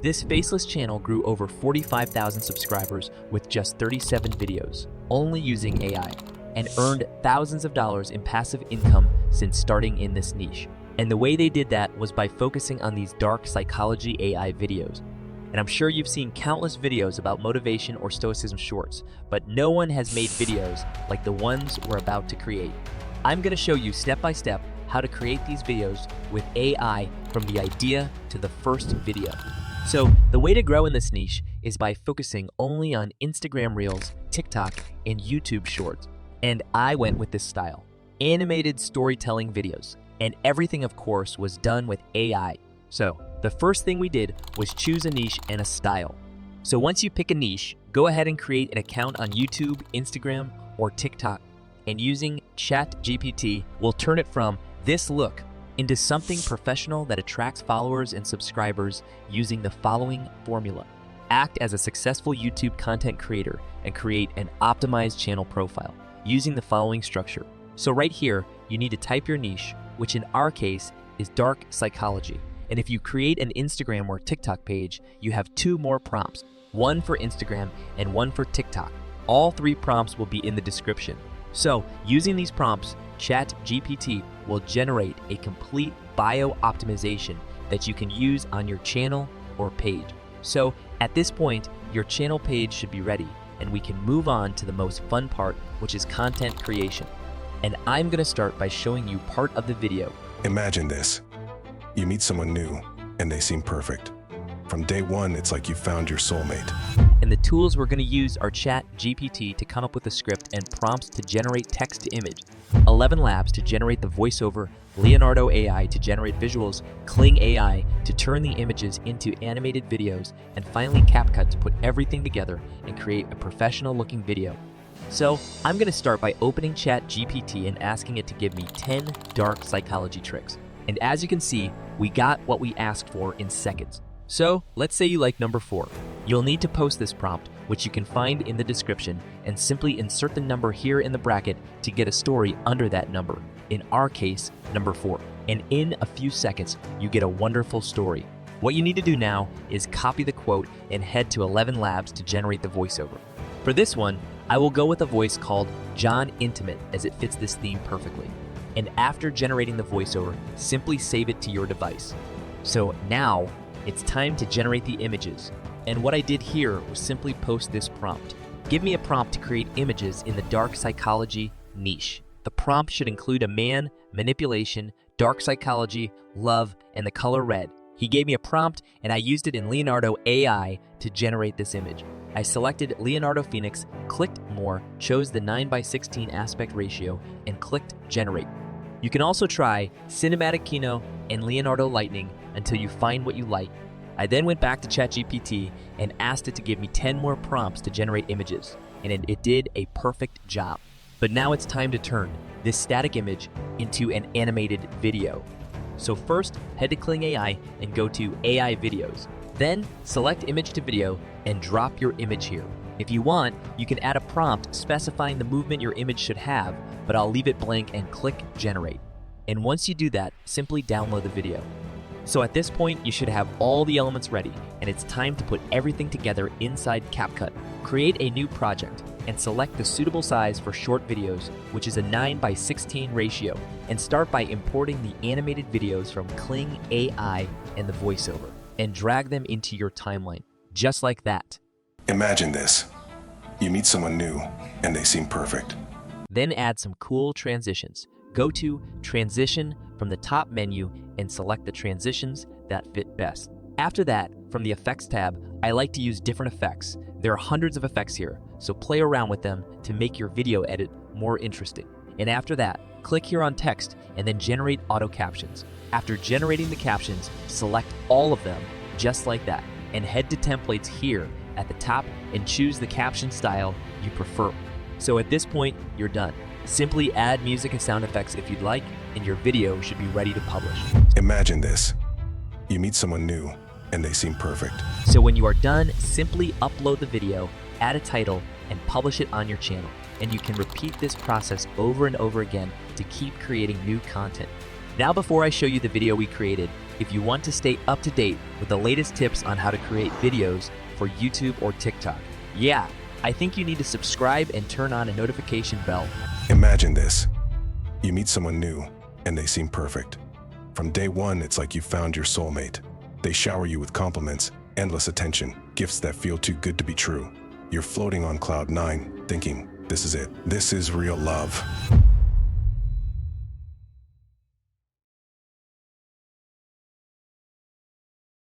This faceless channel grew over 45,000 subscribers with just 37 videos, only using AI, and earned thousands of dollars in passive income since starting in this niche. And the way they did that was by focusing on these dark psychology AI videos. And I'm sure you've seen countless videos about motivation or stoicism shorts, but no one has made videos like the ones we're about to create. I'm going to show you step by step how to create these videos with AI from the idea to the first video. So the way to grow in this niche is by focusing only on Instagram Reels, TikTok, and YouTube Shorts. And I went with this style: animated storytelling videos. And everything, of course, was done with AI. So the first thing we did was choose a niche and a style. So once you pick a niche, go ahead and create an account on YouTube, Instagram, or TikTok. And using ChatGPT, we'll turn it from this look into something professional that attracts followers and subscribers using the following formula. Act as a successful YouTube content creator and create an optimized channel profile using the following structure. So right here, you need to type your niche, which in our case is dark psychology. And if you create an Instagram or TikTok page, you have two more prompts, one for Instagram and one for TikTok. All three prompts will be in the description. So using these prompts, ChatGPT will generate a complete bio optimization that you can use on your channel or page. So at this point, your channel page should be ready, and we can move on to the most fun part, which is content creation. And I'm going to start by showing you part of the video. Imagine this. You meet someone new, and they seem perfect. From day one, it's like you found your soulmate. And the tools we're going to use are ChatGPT to come up with a script and prompts to generate text to image, 11 Labs to generate the voiceover, Leonardo AI to generate visuals, Kling AI to turn the images into animated videos, and finally CapCut to put everything together and create a professional-looking video. So I'm going to start by opening ChatGPT and asking it to give me 10 dark psychology tricks. And as you can see, we got what we asked for in seconds. So let's say you like number 4. You'll need to post this prompt, which you can find in the description, and simply insert the number here in the bracket to get a story under that number, in our case, number 4. And in a few seconds, you get a wonderful story. What you need to do now is copy the quote and head to 11 Labs to generate the voiceover. For this one, I will go with a voice called John Intimate, as it fits this theme perfectly. And after generating the voiceover, simply save it to your device. So now, it's time to generate the images. And what I did here was simply post this prompt. Give me a prompt to create images in the dark psychology niche. The prompt should include a man, manipulation, dark psychology, love, and the color red. He gave me a prompt, and I used it in Leonardo AI to generate this image. I selected Leonardo Phoenix, clicked More, chose the 9:16 aspect ratio, and clicked Generate. You can also try Cinematic Kino and Leonardo Lightning until you find what you like. I then went back to ChatGPT and asked it to give me 10 more prompts to generate images, and it did a perfect job. But now it's time to turn this static image into an animated video. So first, head to Kling AI and go to AI Videos. Then select Image to Video and drop your image here. If you want, you can add a prompt specifying the movement your image should have, but I'll leave it blank and click Generate. And once you do that, simply download the video. So at this point, you should have all the elements ready, and it's time to put everything together inside CapCut. Create a new project and select the suitable size for short videos, which is a 9:16 ratio, and start by importing the animated videos from Kling AI and the voiceover, and drag them into your timeline, just like that. Imagine this. You meet someone new, and they seem perfect. Then add some cool transitions. Go to Transition from the top menu and select the transitions that fit best. After that, from the Effects tab, I like to use different effects. There are hundreds of effects here, so play around with them to make your video edit more interesting. And after that, click here on Text and then Generate Auto Captions. After generating the captions, select all of them, just like that, and head to Templates here at the top and choose the caption style you prefer. So at this point, you're done. Simply add music and sound effects if you'd like, and your video should be ready to publish. Imagine this. You meet someone new, and they seem perfect. So when you are done, simply upload the video, add a title, and publish it on your channel. And you can repeat this process over and over again to keep creating new content. Now before I show you the video we created, if you want to stay up to date with the latest tips on how to create videos for YouTube or TikTok. Yeah, I think you need to subscribe and turn on a notification bell. Imagine this. You meet someone new, and they seem perfect. From day one, it's like you found your soulmate. They shower you with compliments, endless attention, gifts that feel too good to be true. You're floating on cloud 9, thinking, this is it. This is real love.